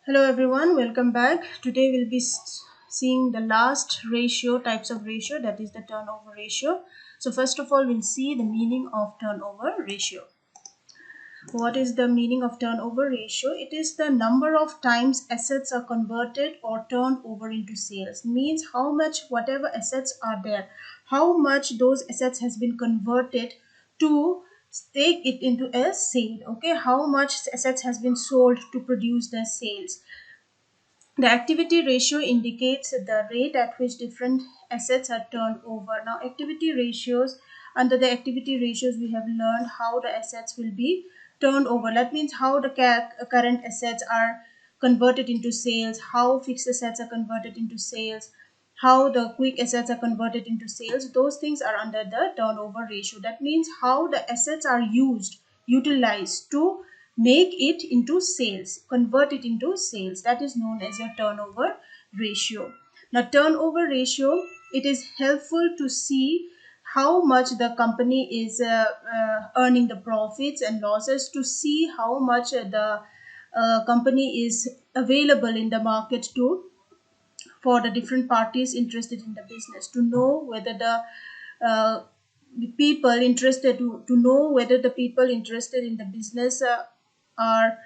Hello everyone, welcome back. Today we'll be seeing the last types of ratio, that is the turnover ratio. So first of all, we'll see the meaning of turnover ratio. What is the meaning of turnover ratio? It is the number of times assets are converted or turned over into sales. Means how much whatever assets are there, how much those assets has been converted to take it into a sale. Okay, how much assets has been sold to produce the sales. The activity ratio indicates the rate at which different assets are turned over. Now, under the activity ratios, we have learned how the assets will be turned over. That means how the current assets are converted into sales, how fixed assets are converted into sales, how the quick assets are converted into sales. Those things are under the turnover ratio. That means how the assets are utilized to make it into sales, convert it into sales. That is known as your turnover ratio. Now, turnover ratio, it is helpful to see how much the company is earning the profits and losses, to see how much the company is available in the market to for the different parties interested in the business, to know whether uh, the people to know whether the people interested in the business are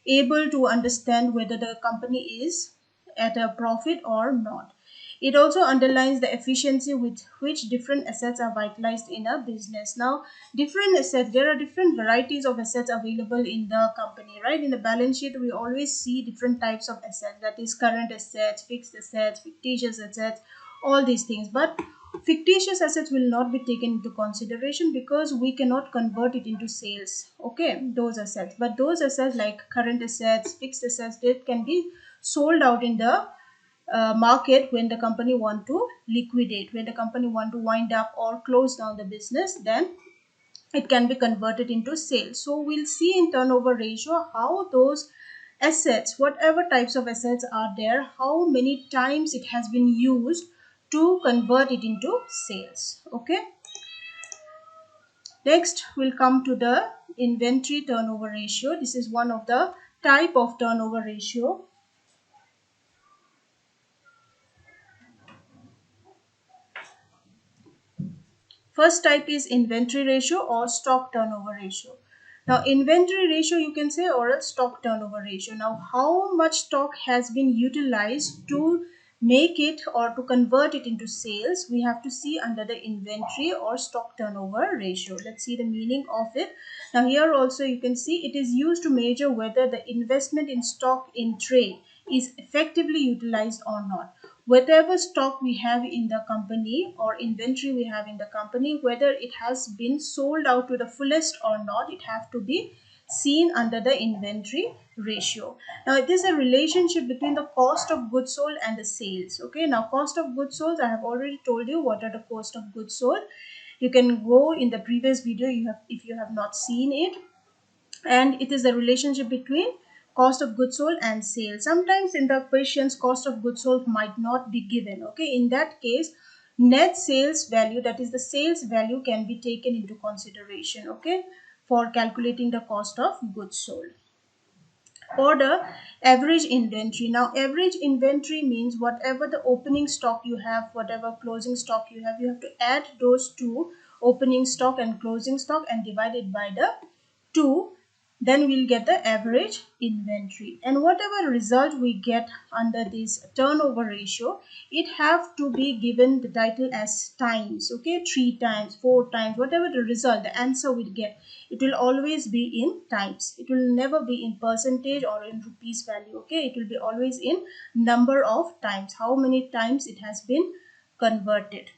able to understand whether the company is at a profit or not. It also underlines the efficiency with which different assets are vitalized in a business. Now, there are different varieties of assets available in the company, right? In the balance sheet, we always see different types of assets, that is current assets, fixed assets, fictitious assets, all these things. But fictitious assets will not be taken into consideration because we cannot convert it into sales. Okay, those assets. But those assets like current assets, fixed assets, that can be sold out in the market when the company want to liquidate, when the company want to wind up or close down the business, then it can be converted into sales. So we'll see in turnover ratio how those assets, whatever types of assets are there, how many times it has been used to convert it into sales. Okay, next we'll come to the inventory turnover ratio. This is one of the type of turnover ratio. First type is inventory ratio or stock turnover ratio. Now, inventory ratio you can say, or a stock turnover ratio. Now, how much stock has been utilized to make it or to convert it into sales, we have to see under the inventory or stock turnover ratio. Let's see the meaning of it. Now, here also you can see it is used to measure whether the investment in stock in trade is effectively utilized or not. Whatever stock we have in the company or inventory we have in the company, whether it has been sold out to the fullest or not, it have to be seen under the inventory ratio. Now, it is a relationship between the cost of goods sold and the sales. Okay, now cost of goods sold, I have already told you what are the cost of goods sold. You can go in the previous video if you have not seen it. And it is the relationship between cost of goods sold and sales. Sometimes in the questions, cost of goods sold might not be given. Okay, in that case, net sales value, that is the sales value, can be taken into consideration, okay, for calculating the cost of goods sold. Or the average inventory. Now, average inventory means whatever the opening stock you have, whatever closing stock you have to add those two, opening stock and closing stock, and divide it by the 2. Then we'll get the average inventory. And whatever result we get under this turnover ratio, it have to be given the title as times. Okay, 3 times, 4 times, whatever the result, the answer we get, it will always be in times. It will never be in percentage or in rupees value. Okay, it will be always in number of times, how many times it has been converted.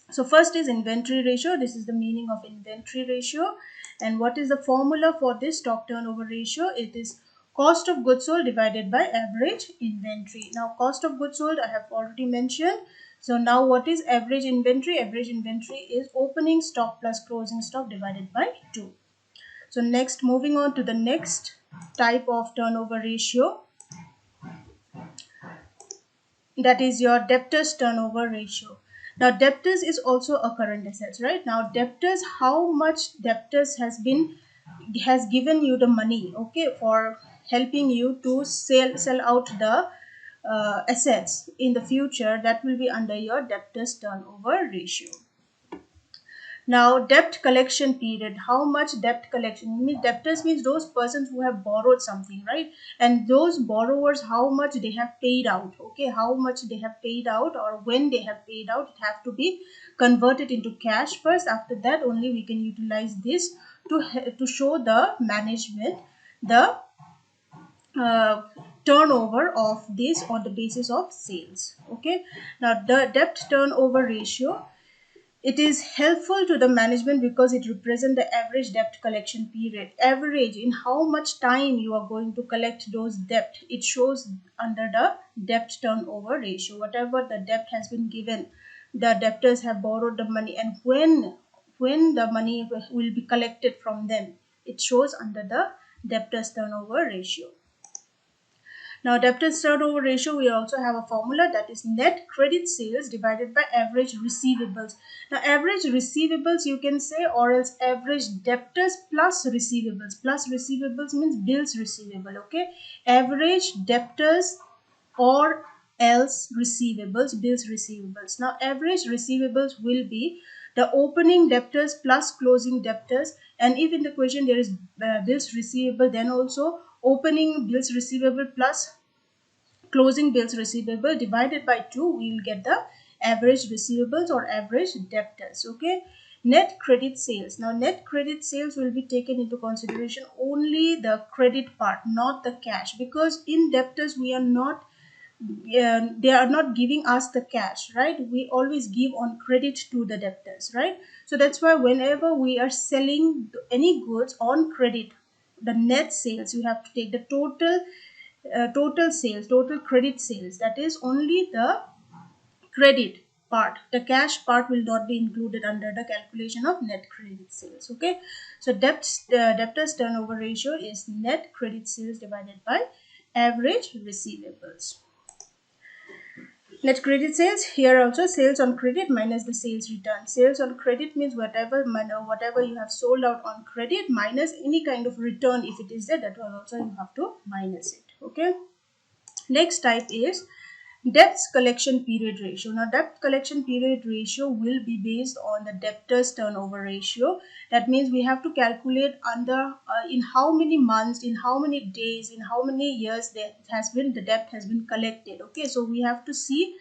So first is inventory ratio. This is the meaning of inventory ratio. And what is the formula for this stock turnover ratio? It is cost of goods sold divided by average inventory. Now, cost of goods sold I have already mentioned. So now what is average inventory? Average inventory is opening stock plus closing stock divided by 2. So next, moving on to the next type of turnover ratio, that is your debtors turnover ratio. Now, debtors is also a current assets, right? Now, debtors, how much debtors has been has given you the money, okay, for helping you to sell out the assets in the future, that will be under your debtors turnover ratio. Now, debt collection period. How much debt collection? Means debtors means those persons who have borrowed something, right? And those borrowers, how much they have paid out. Okay, how much they have paid out or when they have paid out, it have to be converted into cash first. After that, only we can utilize this to show the management the uh, turnover of this on the basis of sales. Okay. Now, the debt turnover ratio, it is helpful to the management because it represents the average debt collection period. Average in how much time you are going to collect those debt. It shows under the debt turnover ratio. Whatever the debt has been given, the debtors have borrowed the money, and when the money will be collected from them, it shows under the debtors turnover ratio. Now, debtors turnover ratio, we also have a formula, that is net credit sales divided by average receivables. Now, average receivables you can say, or else average debtors plus receivables. Plus receivables means bills receivable, okay? Average debtors or else receivables, bills receivables. Now, average receivables will be the opening debtors plus closing debtors, and if in the question there is bills receivable, then also opening bills receivable plus closing bills receivable divided by 2, we will get the average receivables or average debtors. Okay. Net credit sales. Now, net credit sales will be taken into consideration only the credit part, not the cash, because in debtors we are not they are not giving us the cash, right? We always give on credit to the debtors, right? So that's why whenever we are selling any goods on credit, the net sales, you have to take the total sales, total credit sales, that is only the credit part. The cash part will not be included under the calculation of net credit sales. Okay. So debtors turnover ratio is net credit sales divided by average receivables. Net credit sales, here also sales on credit minus the sales return. Sales on credit means whatever money, whatever you have sold out on credit minus any kind of return, if it is there, that was also you have to minus it. Okay. Next type is debts collection period ratio. Now, debt collection period ratio will be based on the debtors turnover ratio. That means we have to calculate under in how many months, in how many days, in how many years the debt has been collected. Okay, so we have to see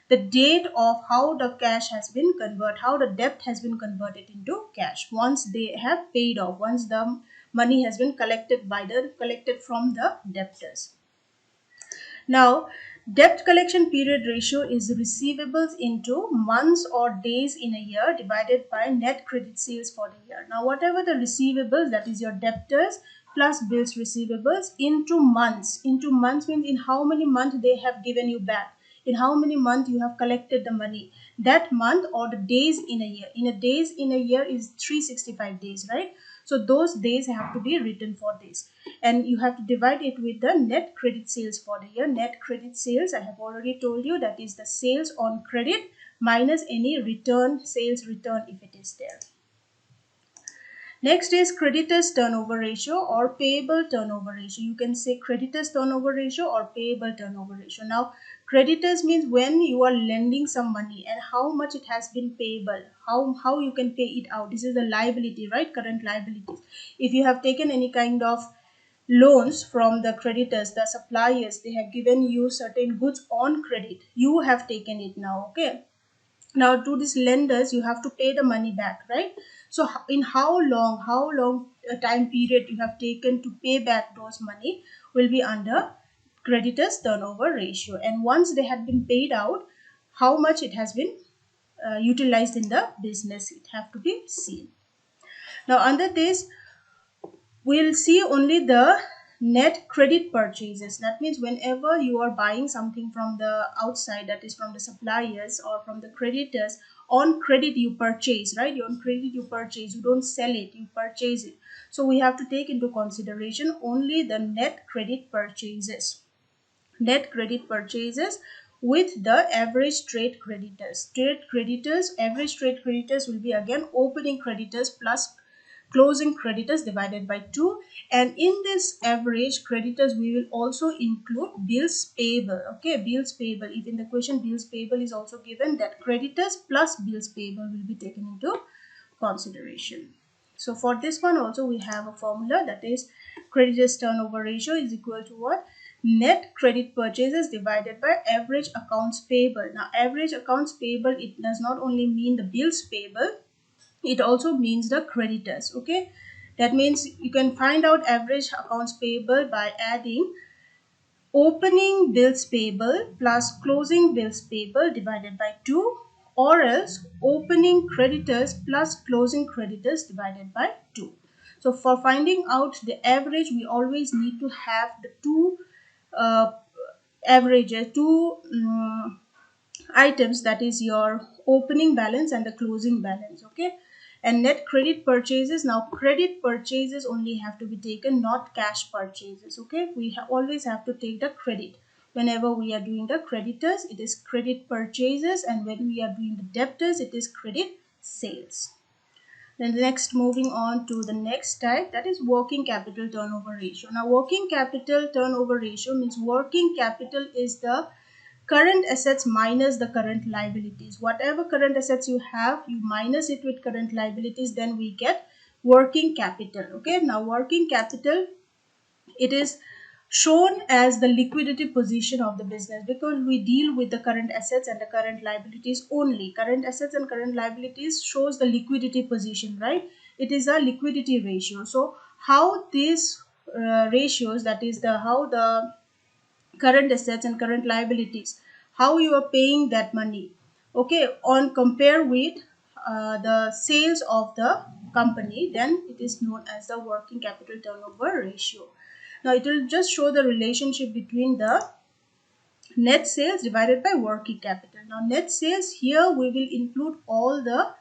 the date of how the cash has been converted, how the debt has been converted into cash once they have paid off, once the money has been collected from the debtors. Now, debt collection period ratio is receivables into months or days in a year divided by net credit sales for the year. Now, whatever the receivables, that is your debtors plus bills receivables, into months. Into months means in how many months they have given you back, in how many months you have collected the money that month, or the days in a year. In a days in a year is 365 days, right? So those days have to be written for this, and you have to divide it with the net credit sales for the year. Net credit sales, I have already told you, that is the sales on credit minus any return, sales return if it is there. Next is creditors turnover ratio or payable turnover ratio. You can say creditors turnover ratio or payable turnover ratio. Now, creditors means when you are lending some money and how much it has been payable, how you can pay it out. This is the liability, right? Current liabilities. If you have taken any kind of loans from the creditors, the suppliers, they have given you certain goods on credit, you have taken it now. Okay. Now, to these lenders you have to pay the money back, right? So in how long a time period you have taken to pay back those money will be under creditors turnover ratio, and once they have been paid out, how much it has been utilized in the business, it have to be seen. Now, under this we'll see only the net credit purchases. That means whenever you are buying something from the outside, that is from the suppliers or from the creditors, on credit you purchase, right? On credit you purchase, you don't sell it, you purchase it. So we have to take into consideration only the net credit purchases. Net credit purchases with the average trade creditors. Trade creditors, average trade creditors will be again opening creditors plus closing creditors divided by 2. And in this average creditors, we will also include bills payable. Okay, bills payable. If in the question bills payable is also given, that creditors plus bills payable will be taken into consideration. So for this one also we have a formula, that is creditors turnover ratio is equal to what? Net credit purchases divided by average accounts payable. Now average accounts payable, it does not only mean the bills payable, it also means the creditors. Okay, that means you can find out average accounts payable by adding opening bills payable plus closing bills payable divided by 2, or else opening creditors plus closing creditors divided by 2. So for finding out the average, we always need to have the two uh, averages, two items, that is your opening balance and the closing balance. Okay, and net credit purchases, now credit purchases only have to be taken, not cash purchases. Okay, we always have to take the credit. Whenever we are doing the creditors, it is credit purchases, and when we are doing the debtors, it is credit sales. Then the next, moving on to the next type, that is working capital turnover ratio. Now working capital turnover ratio means working capital is the current assets minus the current liabilities. Whatever current assets you have, you minus it with current liabilities, then we get working capital. Okay, now working capital, it is shown as the liquidity position of the business, because we deal with the current assets and the current liabilities only. Current assets and current liabilities shows the liquidity position, right? It is a liquidity ratio. So how these ratios, that is the how the current assets and current liabilities, how you are paying that money, okay, on compare with the sales of the company, then it is known as the working capital turnover ratio. Now it will just show the relationship between the net sales divided by working capital. Now net sales, here we will include all the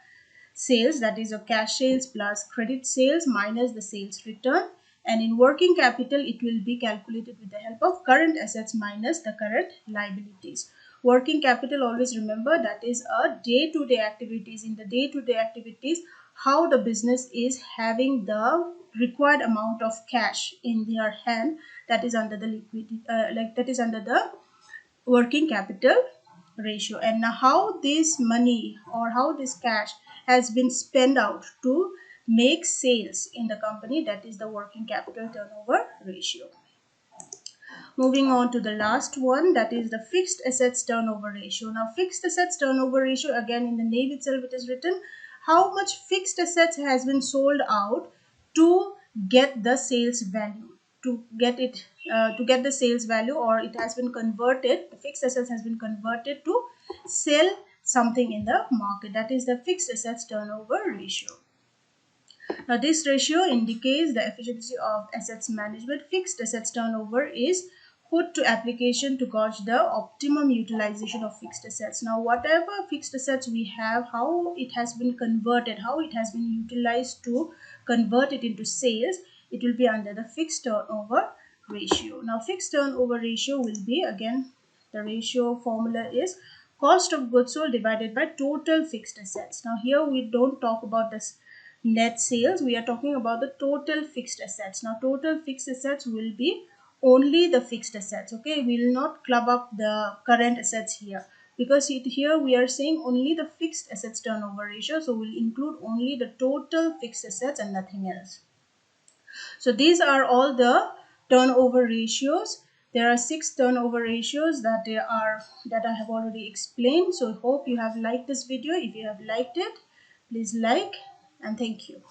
sales, that is a cash sales plus credit sales minus the sales return. And in working capital, it will be calculated with the help of current assets minus the current liabilities. Working capital, always remember, that is a day-to-day activities. In the day-to-day activities, how the business is having the required amount of cash in their hand, that is under the liquidity, that is under the working capital ratio. And now how this money or how this cash has been spent out to make sales in the company, that is the working capital turnover ratio. Moving on to the last one, that is the fixed assets turnover ratio. Now fixed assets turnover ratio, again in the name itself it is written how much fixed assets has been sold out to get the sales value, to get the sales value, or it has been converted, the fixed assets has been converted to sell something in the market, that is the fixed assets turnover ratio. Now this ratio indicates the efficiency of assets management. Fixed assets turnover is put to application to gauge the optimum utilization of fixed assets. Now whatever fixed assets we have, how it has been converted, how it has been utilized to convert it into sales, it will be under the fixed turnover ratio. Now fixed turnover ratio will be, again the ratio formula is cost of goods sold divided by total fixed assets. Now here we don't talk about this net sales, we are talking about the total fixed assets. Now total fixed assets will be only the fixed assets. Okay, we will not club up the current assets here, because here we are saying only the fixed assets turnover ratio, so we'll include only the total fixed assets and nothing else. So these are all the turnover ratios. There are 6 turnover ratios that I have already explained. So I hope you have liked this video. If you have liked it, please like, and thank you.